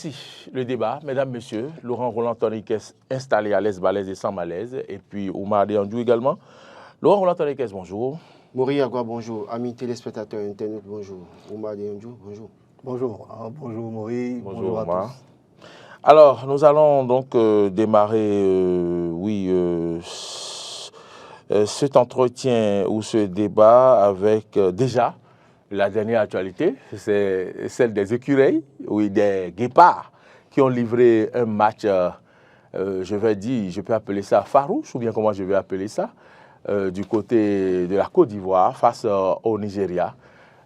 Si, le débat, mesdames, messieurs, Laurent Roland Tonnikès installé à l'aise, balèze et sans malaise, et puis Oumar Diandou également. Laurent Roland Tonnikès, bonjour. Maurice Agua, bonjour. Amis téléspectateurs internet, bonjour. Oumar Diandou, bonjour. Bonjour, bonjour Maurice, bonjour à Oumar. tous. Alors, nous allons donc démarrer, cet entretien ou ce débat avec déjà la dernière actualité, c'est celle des écureuils, oui, des guépards qui ont livré un match, je peux appeler ça farouche, ou bien comment je vais appeler ça, du côté de la Côte d'Ivoire face au Nigeria.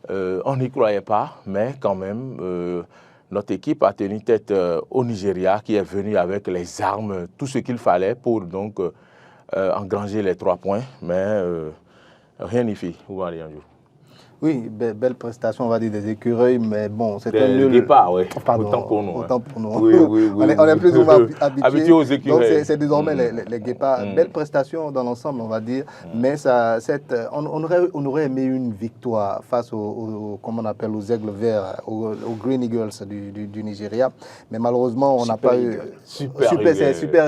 On n'y croyait pas, mais quand même, notre équipe a tenu tête au Nigeria qui est venu avec les armes, tout ce qu'il fallait pour donc engranger les 3 points, mais rien n'y fit. Oui, belle prestation, on va dire, des écureuils, mais bon, c'était nul. Des guépards, oui. Pardon, autant pour nous. Autant pour nous. Oui, on est plus ou moins habitués aux écureuils. Donc, c'est désormais les guépards. Belle prestation dans l'ensemble, on va dire, mais on aurait aimé une victoire face comment on appelle, aux aigles verts, aux Green Eagles du Nigeria, mais malheureusement, on n'a pas eu... Super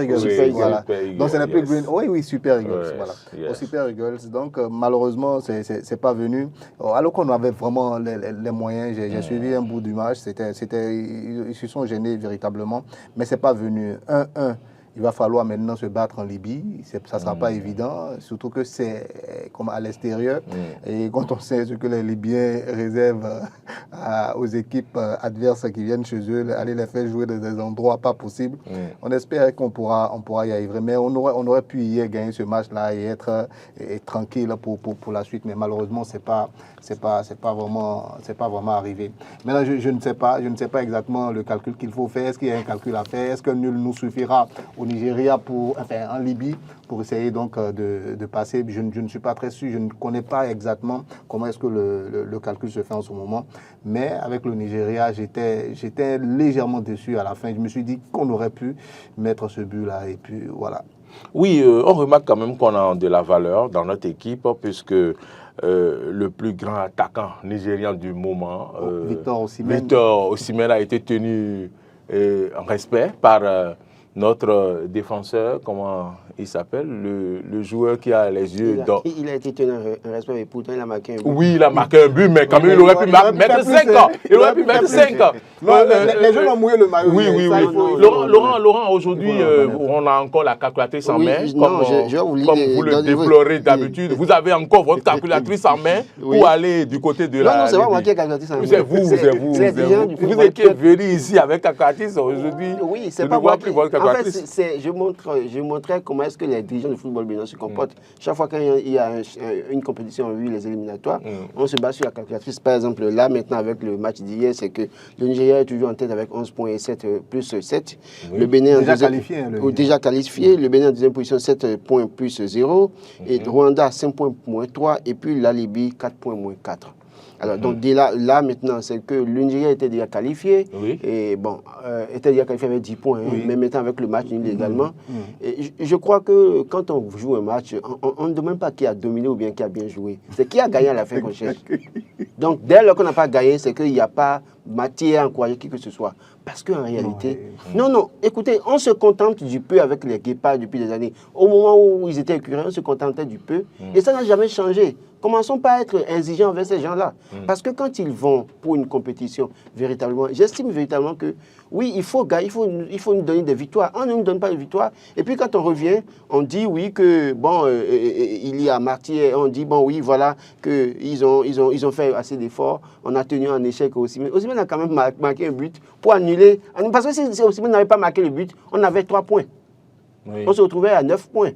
Eagles. Oui, voilà. Super Eagles. Donc, ce n'est plus Green... Oui, Super Eagles, Yes, voilà. yes. Aux Super Eagles. Donc, malheureusement, c'est pas venu. Alors qu'on avait vraiment les moyens, j'ai suivi un bout du match, ils se sont gênés véritablement, mais ce n'est pas venu. 1-1, il va falloir maintenant se battre en Libye, ça ne sera pas évident, surtout que c'est comme à l'extérieur, et quand on sait ce que les Libyens réservent aux équipes adverses qui viennent chez eux, aller les faire jouer dans des endroits pas possibles, on espère qu'on pourra y arriver, mais on aurait pu hier gagner ce match-là et être tranquille pour la suite, mais malheureusement, c'est pas vraiment arrivé. Maintenant, je ne sais pas exactement le calcul qu'il faut faire. Est-ce qu'il y a un calcul à faire? Est-ce que nul nous suffira au Nigeria en Libye pour essayer donc de passer? Je ne suis pas très sûr. Je ne connais pas exactement comment est-ce que le calcul se fait en ce moment. Mais avec le Nigeria, j'étais légèrement déçu à la fin. Je me suis dit qu'on aurait pu mettre ce but-là et puis voilà. Oui, on remarque quand même qu'on a de la valeur dans notre équipe puisque le plus grand attaquant nigérian du moment, Victor Osimhen, a été tenu en respect par notre défenseur, comment il s'appelle, le joueur qui a les yeux d'or. Il a été tenu en respect, mais pourtant il a marqué un but. Oui, il a marqué un but, mais quand même il aurait pu mettre 5 ans. Il aurait pu mettre 5 ans. Les jeunes ont mouillé le maillot. Oui. Laurent, aujourd'hui, on a encore la calculatrice en main, comme vous le déplorez d'habitude. Vous avez encore votre calculatrice en main pour aller du côté de la... Non, c'est pas moi qui ai calculatrice en main. C'est vous. Vous étiez venu ici avec calculatrice aujourd'hui. Oui, c'est pas moi qui... En fait, je montrais comment est-ce que les dirigeants du football bénin se comportent. Chaque fois qu'il y a une compétition, les éliminatoires, on se base sur la calculatrice. Par exemple, là, maintenant, avec le match d'hier, c'est que le Nigeria est toujours en tête avec 11 points et 7 plus 7. Oui. Le Bénin déjà qualifié. Le Bénin en deuxième position, 7 points plus 0. Et Rwanda, 5 points moins 3. Et puis la Libye, 4 points moins 4. Alors, donc, là, maintenant, c'est que le Nigeria était déjà qualifié. Oui. Et bon, était déjà qualifié avec 10 points, mais maintenant avec le match nul également. Et je crois que quand on joue un match, on ne demande pas qui a dominé ou bien qui a bien joué. C'est qui a gagné à la fin qu'on cherche. Donc, dès lors qu'on n'a pas gagné, c'est qu'il n'y a pas matière à encourager qui que ce soit. Parce qu'en réalité, non, écoutez, on se contente du peu avec les guépards depuis des années. Au moment où ils étaient écureuils, on se contentait du peu. Et ça n'a jamais changé. Commençons pas à être exigeants envers ces gens-là. Parce que quand ils vont pour une compétition, véritablement, j'estime véritablement que, oui, il faut nous donner des victoires. On ne nous donne pas de victoires. Et puis quand on revient, on dit, oui, que, bon, il y a Martyr, on dit, bon, oui, voilà, qu'ils ont fait assez d'efforts. On a tenu un échec aussi. Mais Osimhen a quand même marqué un but pour annuler. Parce que si Osimhen n'avait pas marqué le but, on avait 3 points. Oui. On se retrouvait à 9 points.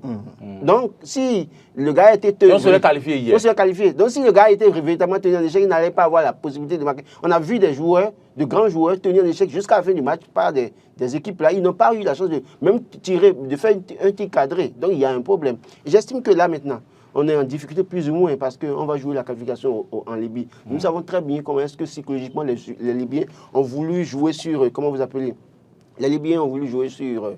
Donc, si le gars était tenu... On serait qualifié hier. On serait qualifié. Donc, si le gars était véritablement tenu en échec, il n'allait pas avoir la possibilité de marquer. On a vu des joueurs, de grands joueurs, tenus en échec jusqu'à la fin du match par des équipes-là. Ils n'ont pas eu la chance de même de faire un tir cadré. Donc, il y a un problème. J'estime que là, maintenant, on est en difficulté plus ou moins parce qu'on va jouer la qualification en Libye. Nous savons très bien comment est-ce que psychologiquement les Libyens ont voulu jouer sur... Comment vous appelez? Les Libyens ont voulu jouer sur...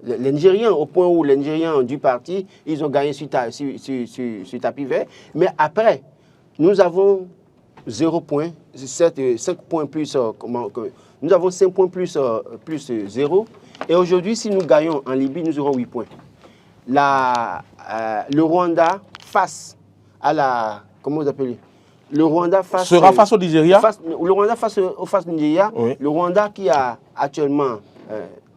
les Nigériens, au point où les Nigériens ont dû partir, ils ont gagné sur tapis vert. Mais après, nous avons 0 point, 5 points plus Nous avons 5 points plus 0. Et aujourd'hui, si nous gagnons en Libye, nous aurons 8 points. Le Rwanda face à la... Comment vous appelez? Le Rwanda sera face au Nigeria. Le Rwanda face au Nigeria. Oui. Le Rwanda qui a actuellement...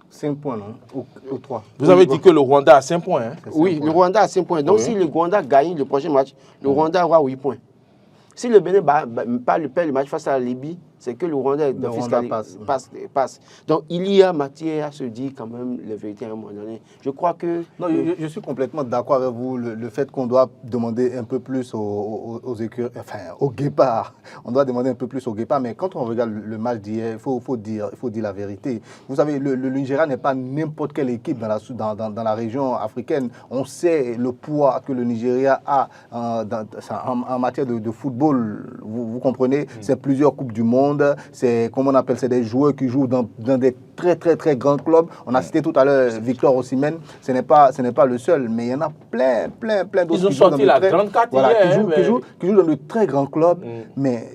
5 points, non? Ou 3. Vous avez dit que le Rwanda a 5 points. Hein? Oui, le Rwanda a 5 points. Donc, si le Rwanda gagne le prochain match, le Rwanda aura 8 points. Si le Bénin perd le match face à la Libye, c'est que le Rwanda passe. Donc, il y a matière à se dire quand même la vérité à un moment donné. Je crois que... Non, je suis complètement d'accord avec vous. Le fait qu'on doit demander un peu plus aux guépards, on doit demander un peu plus aux guépards. Mais quand on regarde le match d'hier, il faut dire la vérité. Vous savez, le Nigeria n'est pas n'importe quelle équipe dans la région africaine. On sait le poids que le Nigeria a en matière de football. Vous comprenez? C'est plusieurs coupes du monde. C'est, comment on appelle, c'est des joueurs qui jouent dans des très très très grands clubs. On a cité tout à l'heure Victor Osimhen, ce n'est pas le seul, mais il y en a plein d'autres. Ils ont sorti la grande carte qui jouent dans de très grands clubs, mais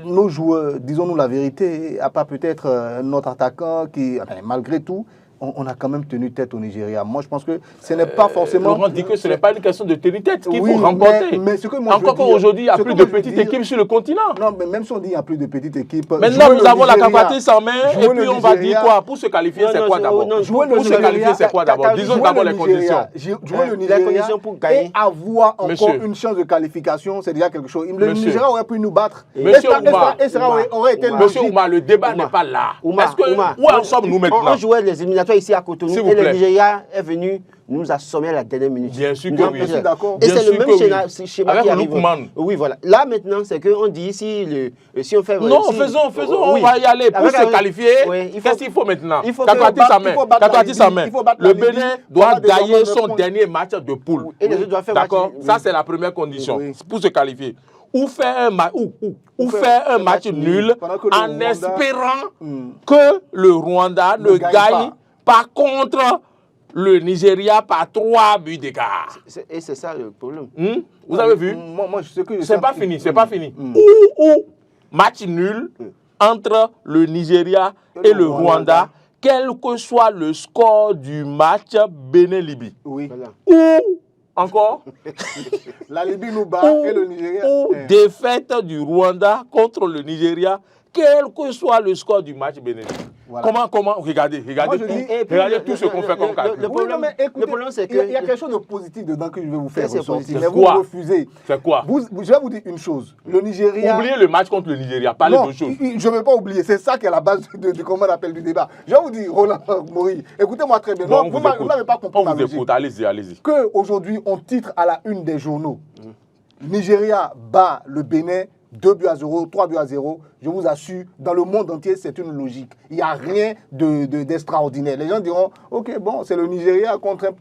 nos joueurs, disons-nous la vérité, à part peut-être notre attaquant qui, malgré tout, on a quand même tenu tête au Nigeria. Moi, je pense que ce n'est pas forcément... Laurent dit que ce n'est pas une question de tenir tête qu'il faut remporter. Mais ce que moi encore qu'aujourd'hui, il n'y a plus de petites équipes sur le continent. Non, mais même si on dit qu'il n'y a plus de petites équipes... Maintenant, nous avons la capacité sans main, et puis on va dire quoi? Pour se qualifier, c'est quoi d'abord? Pour se qualifier, c'est quoi d'abord? Disons d'abord les conditions. Jouer le Nigeria et avoir encore une chance de qualification, c'est déjà quelque chose. Le Nigeria aurait pu nous battre. Monsieur Ouma, Monsieur Ouma, le débat n'est pas là. Où en sommes-nous maintenant? On jouait les éliminatoires ici à Cotonou. Et le Nigeria est venu nous assommer à la dernière minute. Bien sûr que oui. Et c'est le même schéma qui arrive. Oui, voilà. Là, maintenant, c'est qu'on dit si on fait... Non, faisons, on va y aller. Pour se qualifier, qu'est-ce qu'il faut maintenant? Katoati sa main. Le Bénin doit gagner son dernier match de poule. D'accord? Ça, c'est la première condition pour se qualifier. Ou faire un match nul en espérant que le Rwanda ne gagne pas contre le Nigeria par 3 buts d'écart. Et c'est ça le problème. Vous avez vu? Moi, je sais que c'est pas fini, c'est pas fini. Ou match nul entre le Nigeria et le Rwanda, quel que soit le score du match Bénin-Libye. Oui. Ou encore la Libye nous bat et le Nigeria. Ou défaite du Rwanda contre le Nigeria, quel que soit le score du match Bénin-Libye. Voilà. Comment regardez tout ce qu'on fait comme calcul. Le problème, c'est que... Il y a quelque chose de positif dedans que je vais vous faire ressortir. Mais vous refusez. C'est quoi? Je vais vous dire une chose. Le Nigeria... Oubliez le match contre le Nigeria, parlez de choses. Je ne vais pas oublier. C'est ça qui est la base de comment on appelle du débat. Je vais vous dire, Roland Mori, écoutez-moi très bien. Bon, vous n'avez pas compris ma logique. Allez-y. Qu'aujourd'hui, on titre à la une des journaux. Nigeria bat le Bénin 2-0, 3-0, je vous assure, dans le monde entier, c'est une logique. Il n'y a rien d'extraordinaire. Les gens diront, ok, bon, c'est le Nigeria contre une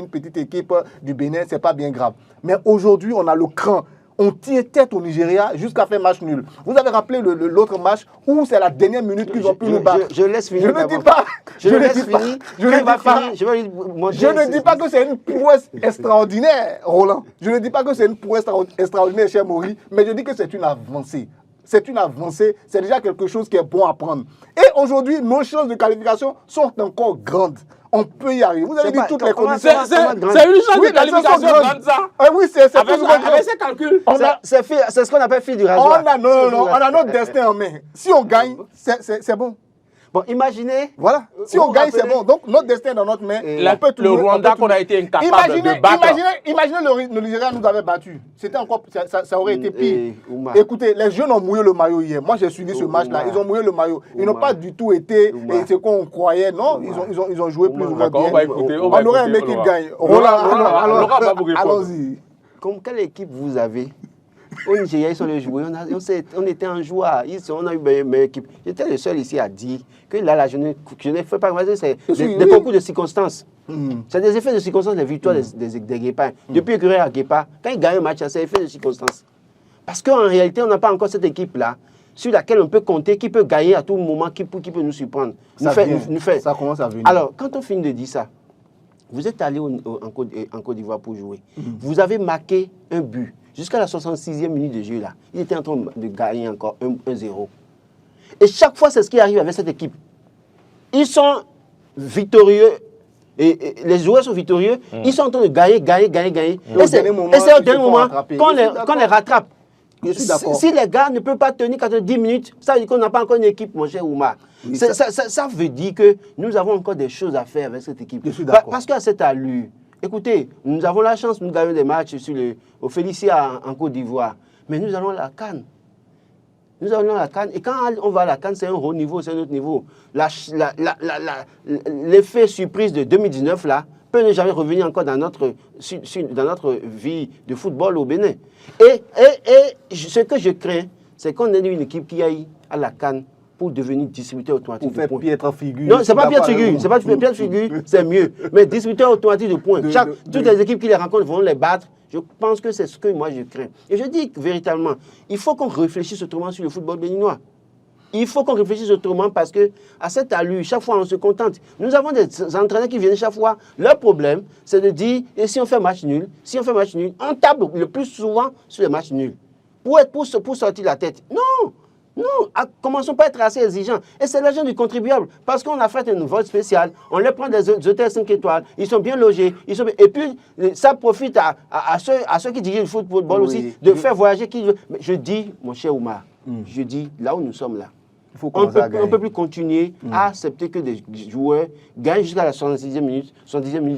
petite équipe du Bénin, c'est pas bien grave. Mais aujourd'hui, on a le cran. On tient tête au Nigeria jusqu'à faire match nul. Vous avez rappelé l'autre match où c'est la dernière minute qu'ils ont pu nous battre. Je laisse finir. Je ne dis pas. Je ne dis pas que c'est une prouesse extraordinaire, Roland. Je ne dis pas que c'est une prouesse extraordinaire, cher Maury, mais je dis que c'est une avancée. C'est une avancée, c'est déjà quelque chose qui est bon à prendre. Et aujourd'hui, nos chances de qualification sont encore grandes. On peut y arriver. Vous avez dit toutes les conditions. C'est une chance de qualification grande, ça. Oui, c'est avec ces calculs. C'est ce qu'on appelle fil du rasoir. On a notre destin en main. Si on gagne, c'est bon. Bon, imaginez. Voilà. Si on gagne, c'est bon. Donc, notre destin est dans notre main. Le Rwanda qu'on a été incapable de battre. Imaginez le Nigeria nous avait battu. C'était encore, ça aurait été pire. Écoutez, les jeunes ont mouillé le maillot hier. Moi, j'ai suivi ce match-là. Ils ont mouillé le maillot. Ils n'ont pas du tout été ce qu'on croyait. Non, ils ont joué plus ou moins bien. On aurait aimé qu'ils gagnent. Allons-y. Quelle équipe vous avez? Au Nigeria, ils sont les joueurs. On était en joie. On a eu une meilleure équipe. J'étais le seul ici à dire que là, je ne fais pas. C'est des concours de circonstances. C'est des effets de circonstances, les victoires des Guépards. Depuis que à Guépard, quand ils gagnent un match, c'est effet de circonstances. Parce qu'en réalité, on n'a pas encore cette équipe-là sur laquelle on peut compter, qui peut gagner à tout moment, qui peut nous surprendre. Ça commence à venir. Alors, quand on finit de dire ça, vous êtes allé en Côte d'Ivoire pour jouer. Vous avez marqué un but. Jusqu'à la 66e minute de jeu, là, il était en train de gagner encore 1-0. Et chaque fois, c'est ce qui arrive avec cette équipe. Ils sont victorieux. Et les joueurs sont victorieux. Ils sont en train de gagner. Et c'est au dernier moment qu'on les rattrape. Je suis d'accord. Si les gars ne peuvent pas tenir 90 minutes, ça veut dire qu'on n'a pas encore une équipe, mon cher Oumar. Oui, ça veut dire que nous avons encore des choses à faire avec cette équipe. Je suis d'accord. Parce qu'à cette allure, écoutez, nous avons la chance, nous gagnons des matchs au Félicia en Côte d'Ivoire. Mais nous allons à la CAN. Nous allons à la CAN. Et quand on va à la CAN, c'est un haut niveau, c'est un autre niveau. L'effet surprise de 2019, là, peut ne jamais revenir encore dans notre vie de football au Bénin. Et ce que je crains, c'est qu'on ait une équipe qui aille à la CAN pour devenir distributeur automatique pour faire de points. piètre figure. Non, c'est pas piètre figure, c'est pas piètre figure, c'est mieux. Mais distributeur automatique de points. Toutes les équipes qui les rencontrent vont les battre. Je pense que c'est ce que moi je crains. Et je dis que, véritablement, il faut qu'on réfléchisse autrement sur le football béninois. Il faut qu'on réfléchisse autrement parce que à cette allure, chaque fois on se contente. Nous avons des entraîneurs qui viennent chaque fois. Leur problème, c'est de dire, et si on fait match nul, on tape le plus souvent sur les matchs nuls. Pour sortir la tête. Non, commençons pas à être assez exigeants. Et c'est l'argent du contribuable. Parce qu'on a fait une vote spéciale, on leur prend des hôtels 5 étoiles, ils sont bien logés, et puis ça profite à ceux qui dirigent le football aussi, de faire voyager qui veut. Mais je dis, mon cher Oumar, je dis, là où nous sommes là, on ne peut plus continuer à accepter que des joueurs gagnent jusqu'à la 70e minute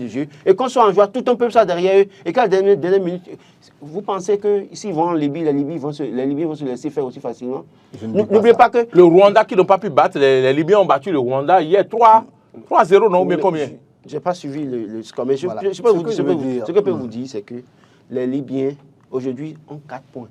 de jeu, et qu'on soit en joueur, tout un peu ça derrière eux, et qu'à la dernière minute, vous pensez que s'ils vont en Libye, les Libyens vont se laisser faire aussi facilement? N'oubliez pas que... Le Rwanda qui n'ont pas pu battre, les Libyens ont battu le Rwanda hier 3-0, non, mais combien? Je n'ai pas suivi le score, mais ce que je peux vous dire, c'est que les Libyens, aujourd'hui, ont 4 points.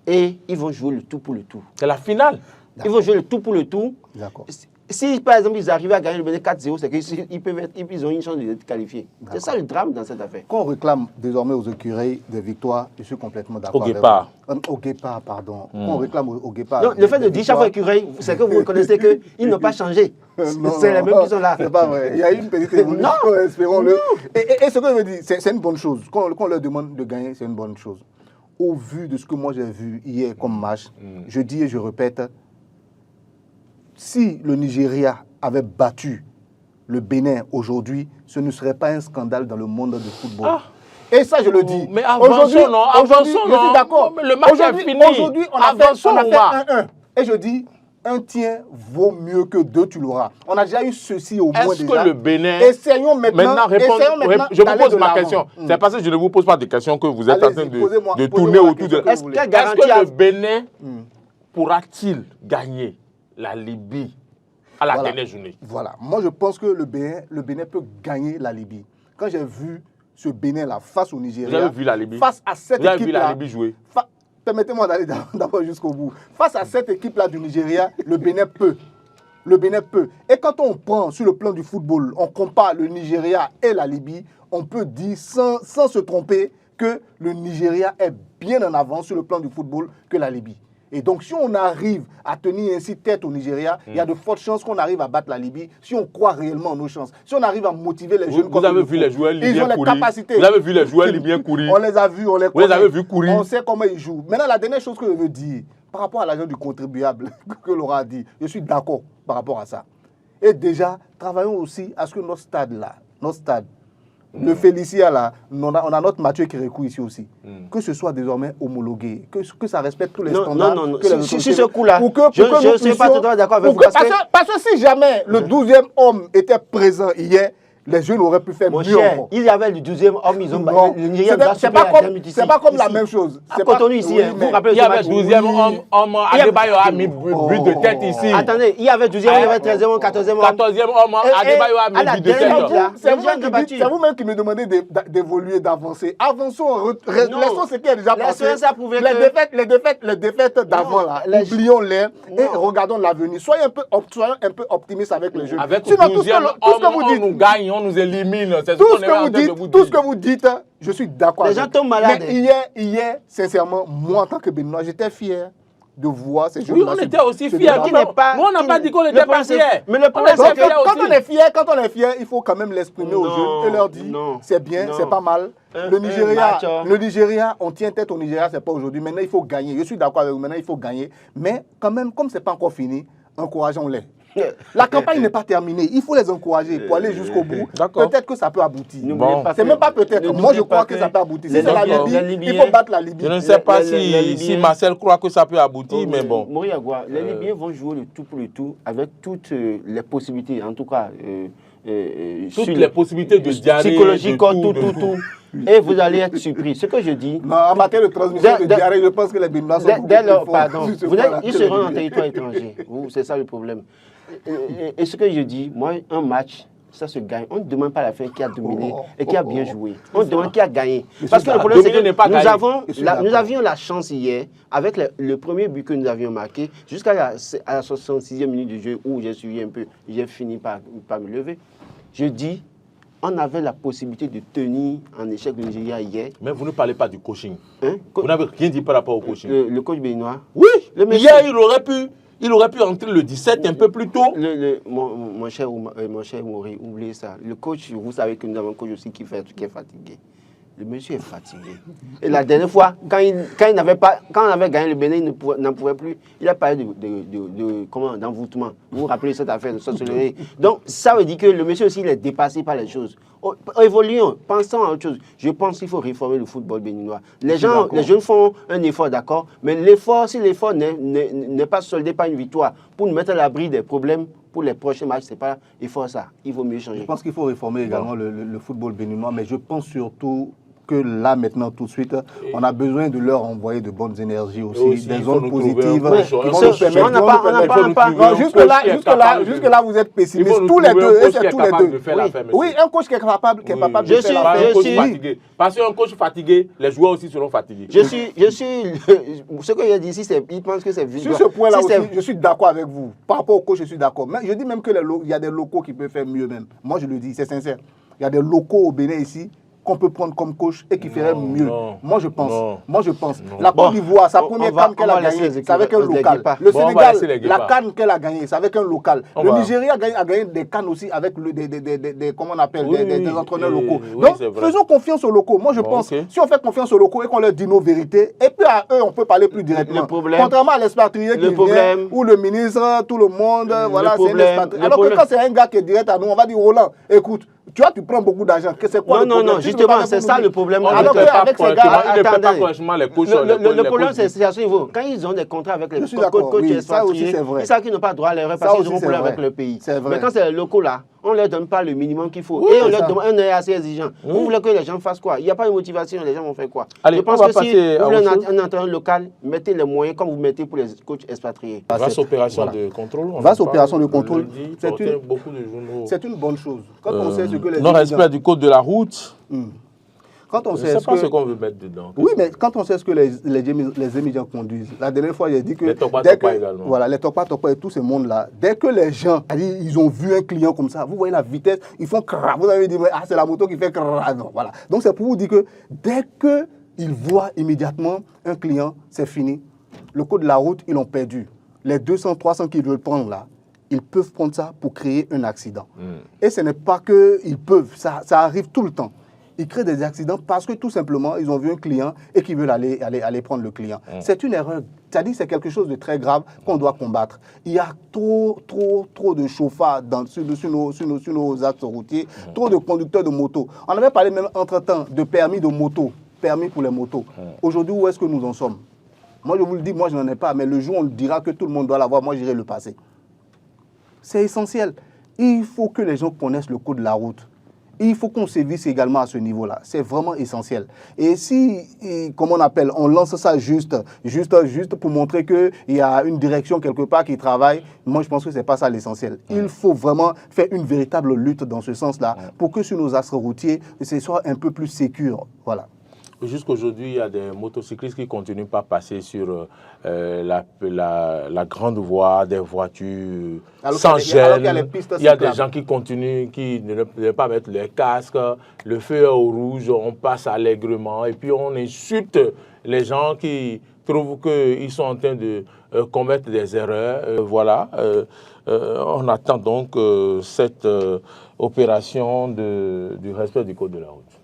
Et ils vont jouer le tout pour le tout. C'est la finale. Ils vont jouer le tout pour le tout. D'accord. Si, par exemple, ils arrivent à gagner le Bénin 4-0, c'est qu'ils ont une chance d'être qualifiés. C'est ça le drame dans cette affaire. Quand on réclame désormais aux écuries des victoires, je suis complètement d'accord. Au Guépard. Au Guépard, pardon. Quand on réclame au Guépard. Non, le fait de dire chaque fois écurie, c'est que vous reconnaissez qu'ils n'ont pas changé. C'est les mêmes qui sont là. C'est pas vrai. Il y a une petite évolution, espérons-le. Et ce que je veux dire, c'est une bonne chose. Quand on leur demande de gagner, c'est une bonne chose. Au vu de ce que moi j'ai vu hier comme match, je dis et je répète, si le Nigeria avait battu le Bénin aujourd'hui, ce ne serait pas un scandale dans le monde du football. Et ça, je le dis. Mais avançons, non. Je suis d'accord. Le match est fini. Aujourd'hui, on a fait 1-1. Et je dis, un tien vaut mieux que 2, tu l'auras. On a déjà eu ceci au moins déjà. Est-ce que le Bénin... Essayons maintenant je vous pose ma question. C'est parce que je ne vous pose pas de questions que vous êtes en train de tourner autour de... Est-ce que le Bénin pourra-t-il gagner la Libye à la dernière journée? Voilà. Moi, je pense que le Bénin peut gagner la Libye. Quand j'ai vu ce Bénin-là face au Nigeria... Vous avez vu la Libye? Face à cette équipe-là... Vous avez vu la Libye jouer? Permettez-moi d'aller d'abord jusqu'au bout. Face à cette équipe-là du Nigeria, le Bénin peut. Le Bénin peut. Et quand on prend sur le plan du football, on compare le Nigeria et la Libye, on peut dire sans se tromper que le Nigeria est bien en avance sur le plan du football que la Libye. Et donc, si on arrive à tenir ainsi tête au Nigeria, il y a de fortes chances qu'on arrive à battre la Libye si on croit réellement en nos chances. Si on arrive à motiver les jeunes... Vous avez vu les joueurs libyens courir? Ils ont les capacités. Vous avez vu les joueurs libyens courir? On les a vus, on les connaît. Vous les avez vus courir? On sait comment ils jouent. Maintenant, la dernière chose que je veux dire, par rapport à l'argent du contribuable que Laurent a dit, je suis d'accord par rapport à ça. Et déjà, travaillons aussi à ce que notre stade, le Félicia, là, on a notre Mathieu Kérékou ici aussi. Que ce soit désormais homologué, que ça respecte tous les standards. Non. Si ce coup-là, je ne suis pas totalement d'accord avec vous. Parce que si jamais le 12e homme était présent hier, les jeunes auraient pu faire mieux. Il y avait le 12e homme, ils ont c'est pas comme la même chose. À Cotonou ici, vous vous rappelez? Il y avait le 12e homme, Adebayo a mis but de tête ici. Attendez, il y avait 12e, il y avait 13e homme, 14e homme. 14e homme, Adebayo a mis but de tête. C'est vous-même qui me demandez d'évoluer, d'avancer. Avançons, laissons ce qui est déjà passé. Les défaites d'avant, là, oublions-les et regardons l'avenir. Soyons un peu optimistes avec les jeunes. Avec le 12e homme, on nous gagne, on nous élimine. Tout ce que vous dites, je suis d'accord. Les gens tombent malades. Mais hier, sincèrement, moi en tant que Béninois, j'étais fier de voir ces Oui, jeunes-là. on était aussi fiers. Nous, on n'a pas dit qu'on n'était pas fiers. Mais le problème, Donc, c'est que quand on est fier, il faut quand même l'exprimer aux jeunes et leur dire c'est bien, c'est pas mal. Le Nigeria, on tient tête au Nigeria, c'est pas aujourd'hui. Maintenant, il faut gagner. Je suis d'accord avec vous. Maintenant, il faut gagner. Mais quand même, comme c'est pas encore fini, encourageons-les. La campagne n'est pas terminée. Il faut les encourager pour aller jusqu'au bout. Peut-être que ça peut aboutir. C'est même pas peut-être. Moi, je crois que ça peut aboutir. Si c'est la Libye, il faut battre la Libye. Je ne sais pas si Marcel croit que ça peut aboutir, mais bon. Moriagua, les Libyens vont jouer le tout pour le tout avec toutes les possibilités, en tout cas. Toutes les possibilités de diarrhée. Psychologique, tout. Et vous allez être surpris. Ce que je dis. Non, en matière de transmission de diarrhée, je pense que les Béninois sont beaucoup plus forts. Pardon. Ils seront en territoire étranger. C'est ça le problème. Et ce que je dis, moi, un match, ça se gagne. On ne demande pas à la fin qui a dominé et qui a bien joué. On demande qui a gagné. Parce que le problème, c'est que nous avions la chance hier, avec le premier but que nous avions marqué, jusqu'à la 66e minute du jeu où j'ai suivi un peu, j'ai fini par me lever. Je dis, on avait la possibilité de tenir en échec le Nigeria hier. Mais vous ne parlez pas du coaching. Vous n'avez rien dit par rapport au coaching. Le coach béninois. Oui, hier, il aurait pu entrer le 17 un peu plus tôt. Mon cher Mori, oubliez ça. Le coach, vous savez que nous avons un coach aussi qui est fatigué. Le monsieur est fatigué. Et la dernière fois, quand on avait gagné le Bénin, il n'en pouvait plus. Il a parlé d'envoûtement. Vous vous rappelez cette affaire de sorcellerie. Donc, ça veut dire que le monsieur aussi, il est dépassé par les choses. Évoluons, pensons à autre chose. Je pense qu'il faut réformer le football béninois. Les jeunes font un effort, d'accord, mais si l'effort n'est pas soldé par une victoire, pour nous mettre à l'abri des problèmes pour les prochains matchs, c'est pas effort ça. Il vaut mieux changer. Je pense qu'il faut réformer également le football béninois, mais je pense surtout que là, maintenant, tout de suite, on a besoin de leur envoyer de bonnes énergies aussi des zones positives qui vont nous permettre. Jusque-là, vous êtes pessimistes, tous les deux, et c'est tous les deux. Oui, un coach qui est capable de faire l'affaire. Parce qu'un coach fatigué, les joueurs aussi seront fatigués. Ce que j'ai dit ici, il pense que c'est sur ce point-là aussi, je suis d'accord avec vous. Par rapport au coach, je suis d'accord. Mais je dis même qu'il y a des locaux qui peuvent faire mieux même. Moi, je le dis, c'est sincère. Il y a des locaux au Bénin ici qu'on peut prendre comme coach et qui ferait mieux. Moi, je pense. La Côte d'Ivoire, sa première CAN qu'elle a gagnée, c'est avec un local. Le Sénégal, la CAN qu'elle a gagnée, c'est avec un local. Le Nigeria a gagné des CAN aussi avec comment on appelle, des entraîneurs locaux. Donc, faisons confiance aux locaux. Moi, je pense, si on fait confiance aux locaux et qu'on leur dit nos vérités, et puis à eux, on peut parler plus directement. Contrairement à l'expatrié qui vient, ou le ministre, tout le monde, voilà, c'est l'expatrié. Alors que quand c'est un gars qui est direct à nous, on va dire, Roland, écoute, tu vois, tu prends beaucoup d'argent. C'est quoi le problème? Non, justement, c'est ça le problème. Alors qu'avec ces gars, le problème, c'est à ce niveau. Quand ils ont des contrats avec les coachs expatriés, ils savent qu'ils n'ont pas droit à l'erreur parce qu'ils auront problème avec le pays. Mais quand c'est les locaux là, on ne leur donne pas le minimum qu'il faut. Et on leur demande un œil assez exigeant. Vous voulez que les gens fassent quoi? Il n'y a pas de motivation, les gens vont faire quoi? Je pense que si vous voulez un entraîneur local, mettez les moyens comme vous mettez pour les coachs expatriés. Vaste opération de contrôle. Vaste opération de contrôle. C'est une bonne chose. Quand on sait ce que les non-respect du code de la route. Quand on sait pas ce qu'on veut mettre dedans. Oui, mais quand on sait ce que les émigrants conduisent, la dernière fois, j'ai dit que... Les Topa également. Voilà, les Topa et tout ce monde-là, dès que les gens, ils ont vu un client comme ça, vous voyez la vitesse, ils font crrr. Vous avez dit, c'est la moto qui fait crrr. Non, voilà. Donc, c'est pour vous dire que dès qu'ils voient immédiatement un client, c'est fini. Le code de la route, ils l'ont perdu. Les 200, 300 qu'ils veulent prendre là, ils peuvent prendre ça pour créer un accident. Et ce n'est pas qu'ils peuvent, ça arrive tout le temps. Ils créent des accidents parce que tout simplement, ils ont vu un client et qu'ils veulent aller prendre le client. C'est une erreur. C'est-à-dire que c'est quelque chose de très grave qu'on doit combattre. Il y a trop de chauffards sur nos axes routiers, trop de conducteurs de moto. On avait parlé même entre-temps de permis de moto, permis pour les motos. Aujourd'hui, où est-ce que nous en sommes? Moi, je vous le dis, moi, je n'en ai pas, mais le jour où on dira que tout le monde doit l'avoir, moi, j'irai le passer. C'est essentiel. Il faut que les gens connaissent le code de la route. Il faut qu'on sévisse également à ce niveau-là. C'est vraiment essentiel. Et si, comme on appelle, on lance ça juste pour montrer qu'il y a une direction quelque part qui travaille, moi je pense que ce n'est pas ça l'essentiel. Il faut vraiment faire une véritable lutte dans ce sens-là pour que sur nos axes routiers, ce soit un peu plus sécure. Voilà. Jusqu'aujourd'hui, il y a des motocyclistes qui ne continuent pas à passer sur la grande voie, des voitures sans gêne. Il y a des gens qui continuent, qui ne veulent pas mettre les casques. Le feu est au rouge, on passe allègrement et puis on insulte les gens qui trouve qu'ils sont en train de commettre des erreurs. Voilà. On attend donc cette opération du respect du code de la route.